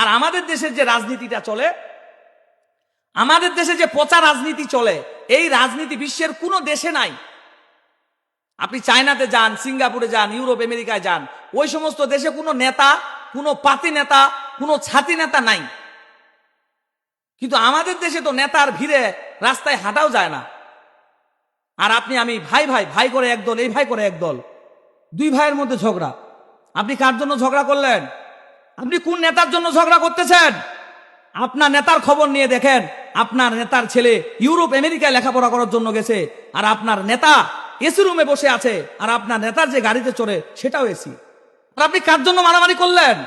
আর আমাদের দেশের যে রাজনীতিটা চলে, আমাদের দেশে যে পচা রাজনীতি চলে, এই রাজনীতি বিশ্বের কোনো দেশে নাই। আপনি চায়নাতে যান, সিঙ্গাপুরে যান, ইউরোপ আমেরিকায় যান, ওই সমস্ত দেশে কোনো নেতা, কোনো পাতি নেতা, কোনো ছাতি নেতা নাই। কিন্তু আমাদের দেশে তো নেতার ভিড়ে রাস্তায় হাঁটাও যায় না। আর আপনি আমি ভাই ভাই ভাই করে একদল, এই ভাই করে একদল, দুই ভাইয়ের মধ্যে ঝগড়া। আপনি কার জন্য ঝগড়া করলেন? আপনি কোন নেতার জন্য ঝগড়া করতেছেন? আপনার নেতার খবর নিয়ে দেখেন, আপনার নেতার ছেলে ইউরোপ আমেরিকায় লেখাপড়া করার জন্য গেছে, আর আপনার নেতা এসি রুমে বসে আছে, আর আপনার নেতার যে গাড়িতে চড়ে সেটাও এসি। আর আপনি কার জন্য মারামারি করলেন?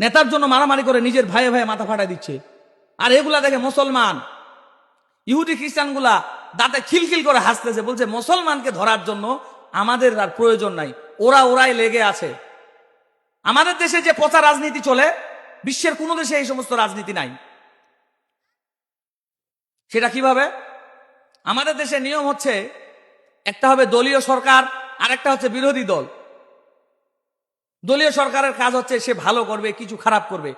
নেতার জন্য মারামারি করে নিজের ভাইয়ে ভাইয়ে মাথা ফাটাই দিচ্ছে। আর এগুলা দেখে মুসলমান, ইহুদি খ্রিস্টানগুলা দাঁতে খিলখিল করে হাসতেছে, বলছে মুসলমানকে ধরার জন্য আমাদের আর প্রয়োজন নাই, ওরাই লেগে আছে। আমাদের দেশে যে পচা রাজনীতি চলে, বিশ্বের কোনো দেশে এই সমস্ত রাজনীতি নাই। সেটা কিভাবে? আমাদের দেশে নিয়ম হচ্ছে, একটা হবে দলীয় সরকার, আর একটা হচ্ছে বিরোধী দল। দলীয় সরকারের কাজ হচ্ছে সে ভালো করবে, কিছু খারাপ করবে।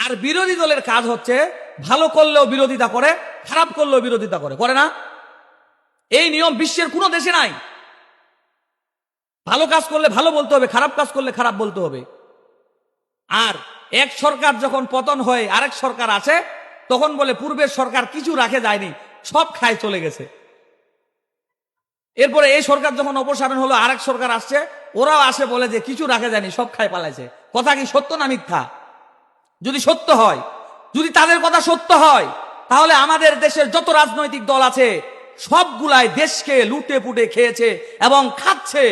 আর বিরোধী দলের কাজ হচ্ছে ভালো করলেও বিরোধিতা করে, খারাপ করলেও বিরোধিতা করে, করে না? এই নিয়ম বিশ্বের কোনো দেশে নাই। ভালো কাজ করলে ভালো বলতে হবে, খারাপ কাজ করলে খারাপ বলতে হবে। আর এক সরকার যখন পতন হয়, আরেক সরকার আসে, তখন বলে পূর্বের সরকার কিছু রাখে যায়নি, সব খায় চলে গেছে। এরপরে এই সরকার যখন অপসারণ হলো, আরেক সরকার আসছে, ওরাও আসে বলে যে কিছু রাখে যায়নি, সব খায় পালাইছে। কথা কি সত্য না মিথ্যা? যদি সত্য হয়, যদি তাদের কথা সত্য হয়, তাহলে আমাদের দেশের যত রাজনৈতিক দল আছে সবগুলাই দেশকে লুটে পুটে খেয়েছে এবং খাচ্ছে।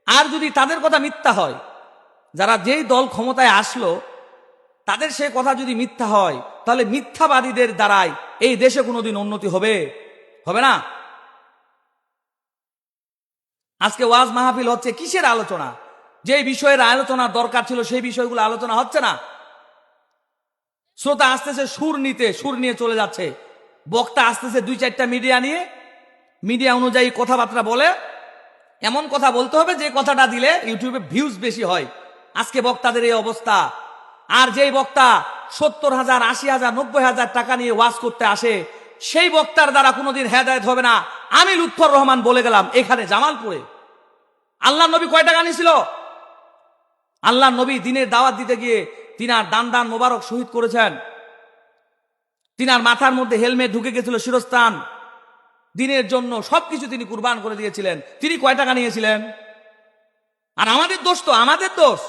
আর যদি তাদের কথা মিথ্যা হয়, যারা যেই দল ক্ষমতায় আসলো তাদের সে কথা যদি মিথ্যা হয়, তাহলে মিথ্যাবাদীদের দ্বারাই এই দেশে কোনোদিন উন্নতি হবে? হবে না। আজকে ওয়াজ মাহফিল হচ্ছে কিসের আলোচনা? যে বিষয়ের আলোচনা দরকার ছিল সেই বিষয়গুলো আলোচনা হচ্ছে না। শ্রোতা আসতেছে সুর নিতে, সুর নিয়ে চলে যাচ্ছে। বক্তা আসতেছে দুই চারটা মিডিয়া নিয়ে, মিডিয়া অনুযায়ী কথাবার্তা বলে, এমন কথা বলতে হবে যে কথাটা দিলে ইউটিউবে ভিউজ বেশি হয়। আজকে বক্তাদের এই অবস্থা। আর যেই বক্তা 70,000, 80,000, 90,000 টাকা নিয়ে ওয়াজ করতে আসে, সেই বক্তার দ্বারা কোনোদিন হেদায়েত হবে না। আমি লুৎফর রহমান বলে গেলাম এখানে জামালপুরে। আল্লাহ নবী কয় টাকা নিয়েছিল? আল্লাহ নবী দিনের দাওয়াত দিতে গিয়ে তিনার দান মোবারক শহীদ করেছেন। তিনার মাথার মধ্যে হেলমেট ঢুকে গেছিল, শিরস্ত্রাণ, দিনের জন্য সবকিছু তিনি কুরবান করে দিয়েছিলেন। তিনি কয় টাকা নিয়েছিলেন? আর আমাদের দোষ তো, আমাদের দোষ।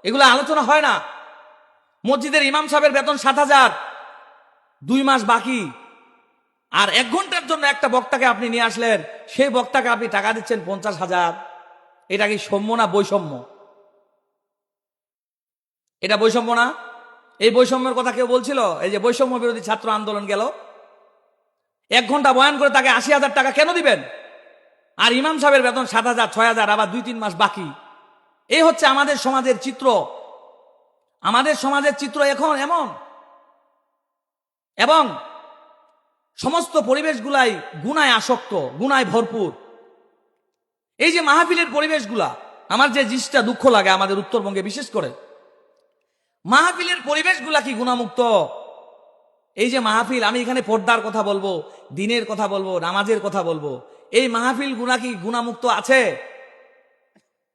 এগুলো আলোচনা হয় না। মসজিদের ইমাম সাহেবের বেতন 7,000, 2 মাস বাকি, আর 1 ঘন্টার জন্য একটা বক্তাকে আপনি নিয়ে আসলেন, সেই বক্তাকে আপনি টাকা দিচ্ছেন 50,000। এটা কি সাম্য না বৈষম্য? এটা বৈষম্য না? এই বৈষম্যের কথা কেউ বলছিল? এই যে বৈষম্য বিরোধী ছাত্র আন্দোলন গেল, 1 ঘন্টা বয়ান করে তাকে 80,000 টাকা কেন দিবেন? আর ইমাম সাহেবের বেতন 7,000, 6,000, আবার 2-3 মাস বাকি। এই হচ্ছে আমাদের সমাজের চিত্র। আমাদের সমাজের চিত্র এখন এমন, এবং সমস্ত পরিবেশগুলাই গুনায় আসক্ত, গুনায় ভরপুর। এই যে মাহফিলের পরিবেশগুলা, আমার যে জিনিসটা দুঃখ লাগে আমাদের উত্তরবঙ্গে বিশেষ করে, মাহফিলের পরিবেশগুলা কি গুণামুক্ত? এই যে মাহফিল, আমি এখানে পর্দার কথা বলবো, দিনের কথা বলবো, নামাজের কথা বলবো, এই মাহফিল গুণা কি গুণামুক্ত আছে?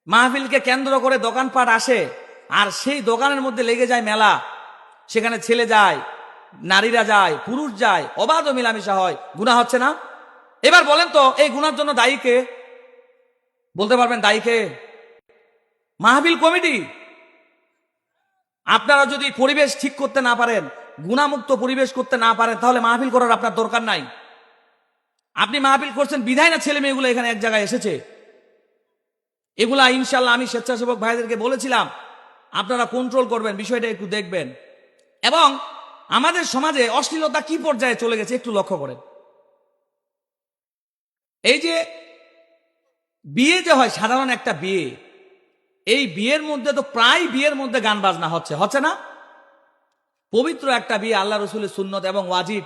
মাহফিলকে কেন্দ্র করে দোকানপাট আসে, আর সেই দোকানের মধ্যে লেগে যায় মেলা। সেখানে ছেলে যায়, নারীরা যায়, পুরুষ যায়, অবাধ মিলামিশা হয়। গুনাহ হচ্ছে না? এবার বলেন তো, এই গুনার জন্য দায়ী কে? বলতে পারবেন দায়ী কে? মাহফিল কমিটি। আপনারা যদি পরিবেশ ঠিক করতে না পারেন, গুনাহমুক্ত পরিবেশ করতে না পারেন, তাহলে মাহফিল করার আপনার দরকার নাই। আপনি মাহফিল করছেন বিধায় না ছেলে মেয়েগুলো এখানে এক জায়গায় এসেছে। এগুলা ইনশাল্লাহ আমি স্বেচ্ছাসেবক ভাইদেরকে বলেছিলাম, আপনারা কন্ট্রোল করবেন, বিষয়টা একটু দেখবেন। এবং আমাদের সমাজে অশ্লীলতা কি পর্যায়ে চলে গেছে একটু লক্ষ্য করেন। এই যে বিয়ে যে হয়, সাধারণ একটা বিয়ে, এই বিয়ের মধ্যে তো প্রায় বিয়ের মধ্যে গান বাজনা হচ্ছে না? পবিত্র একটা বিয়ে, আল্লাহ রসুলের সুন্নত এবং ওয়াজিব,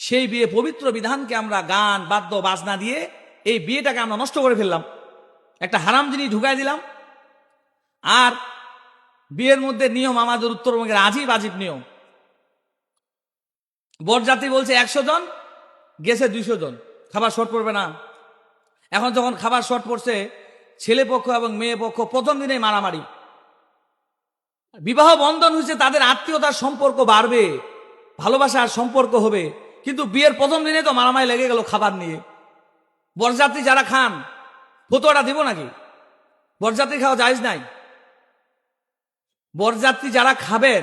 সেই বিয়ে পবিত্র বিধানকে আমরা গান বাদ্য বাজনা দিয়ে এই বিয়েটাকে আমরা নষ্ট করে ফেললাম, একটা হারাম জিনিস ঢুকাই দিলাম। আর বিয়ের মধ্যে নিয়ম আমাদের উত্তরবঙ্গের আজীব আজীব নিয়ম। বরযাত্রী বলছে 100 জন, গেছে 200 জন, খাবার শর্ট পড়বে না। এখন যখন খাবার শর্ট পড়ছে, ছেলে পক্ষ এবং মেয়ে পক্ষ প্রথম দিনেই মারামারি। বিবাহ বন্ধন হয়েছে, তাদের আত্মীয়তার সম্পর্ক বাড়বে, ভালোবাসার সম্পর্ক হবে, কিন্তু বিয়ের প্রথম দিনে তো মারামারি লেগে গেল খাবার নিয়ে। বরযাত্রী যারা খান, ফতোয়াটা দিব নাকি? বরযাত্রী খাওয়া জায়েজ নাই। বরযাত্রী যারা খাবেন,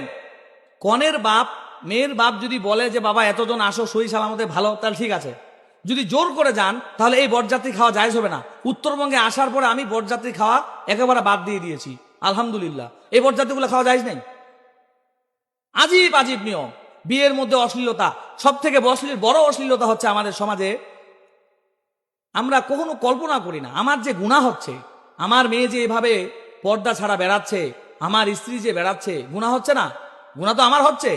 কনের বাপ মেয়ের বাপ যদি বলে যে বাবা এতজন আসো সহি সালামতে ভালো, তাহলে ঠিক আছে। যদি জোর করে যান তাহলে এই বরযাত্রী খাওয়া জায়েজ হবে না। উত্তরবঙ্গে আসার পরে আমি বরযাত্রী খাওয়া একেবারে বাদ দিয়ে দিয়েছি, আলহামদুলিল্লাহ। এই বরযাত্রীগুলো খাওয়া জায়েজ নেই। আজীব আজীব নিয়ম। বিয়ের মধ্যে অশ্লীলতা, সব থেকে বড় অশ্লীলতা হচ্ছে আমাদের সমাজে। আমরা কখনো কল্পনা করি না আমার যে গুনাহ হচ্ছে, আমার মেয়ে যে এভাবে পর্দা ছাড়া বেড়াচ্ছে, আমার স্ত্রী যে বেড়াচ্ছে, গুনাহ হচ্ছে না? গুনাহ তো আমার হচ্ছে।